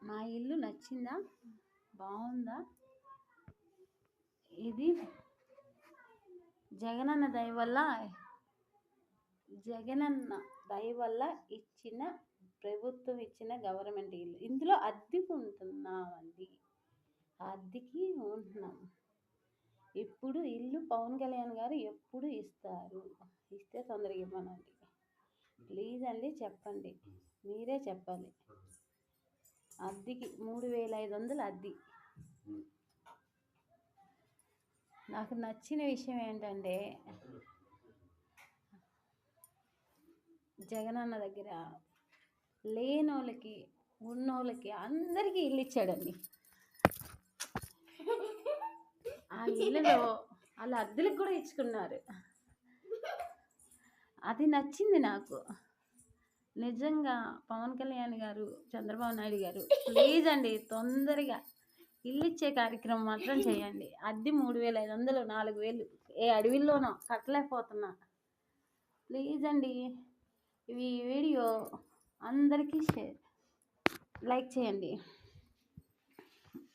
మా ఇల్లు నచ్చిందా? బాగుందా? ఇది జగనన్న దయ వల్ల ఇచ్చిన ప్రభుత్వం ఇచ్చిన గవర్నమెంట్ ఇల్లు. ఇందులో అద్దెకు ఉంటున్నామండి. అద్దెకి ఉంటున్నాం. ఇప్పుడు ఇల్లు పవన్ కళ్యాణ్ గారు ఎప్పుడు ఇస్తారు? ఇస్తే తొందరగా ఇవ్వనండి. ప్లీజ్ అండి చెప్పండి, మీరే చెప్పాలి. అద్దెకి 3500 అద్దె. నాకు నచ్చిన విషయం ఏంటంటే జగనన్న దగ్గర లేనోళ్ళకి ఉన్నోళ్ళకి అందరికీ ఇల్లు ఇచ్చాడండి. ఆ ఇల్లులో వాళ్ళ అద్దెలకు కూడా ఇచ్చుకున్నారు. అది నచ్చింది నాకు నిజంగా. పవన్ కళ్యాణ్ గారు, చంద్రబాబు నాయుడు గారు, ప్లీజ్ అండి తొందరగా ఇల్లు ఇచ్చే కార్యక్రమం మాత్రం చేయండి. అద్దె 3500, 4000 ఏ అడవిలోనో కట్టలేకపోతున్నా. ప్లీజ్ అండి ఈ వీడియో అందరికీ లైక్ చేయండి.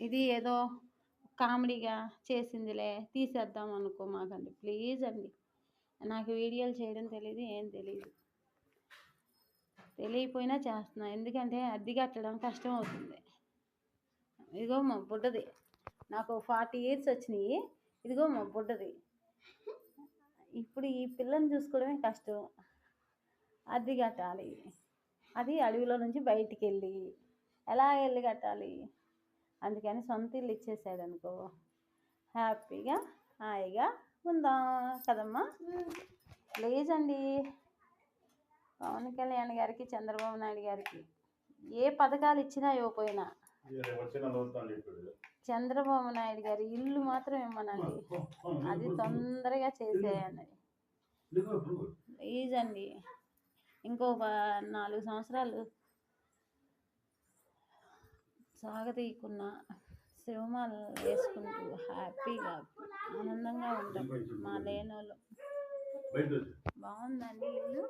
ఇది ఏదో కామెడీగా చేసిందిలే తీసేద్దాం అనుకోమాకండి. ప్లీజ్ అండి, నాకు వీడియోలు చేయడం తెలియదు, ఏం తెలియదు. తెలియపోయినా చేస్తున్నా, ఎందుకంటే అద్దె కట్టడం కష్టం అవుతుంది. ఇదిగో మా బుడ్డది, నాకు 40 years వచ్చినాయి. ఇదిగో మా బుడ్డది. ఇప్పుడు ఈ పిల్లని చూసుకోవడమే కష్టం. అద్దె కట్టాలి, అది అడవిలో నుంచి బయటికి వెళ్ళి ఎలా వెళ్ళి కట్టాలి? అందుకని సొంత ఇల్లు ఇచ్చేసాడు అనుకో, హ్యాపీగా హాయిగా ఉందాం కదమ్మా. ప్లీజ్ అండి పవన్ కళ్యాణ్ గారికి, చంద్రబాబు నాయుడు గారికి ఏ పథకాలు ఇచ్చినా ఇవ్వకపోయినా చంద్రబాబు నాయుడు గారి ఇల్లు మాత్రం ఇమ్మనండి. అది తొందరగా చేసేయండి ప్లీజ్ అండి. ఇంకో 4 సంవత్సరాలు సాగతీయకున్న శివమాల వేసుకుంటూ హ్యాపీగా ఆనందంగా ఉంటాం మా లేనోళ్ళు. బాగుందండి ఇల్లు.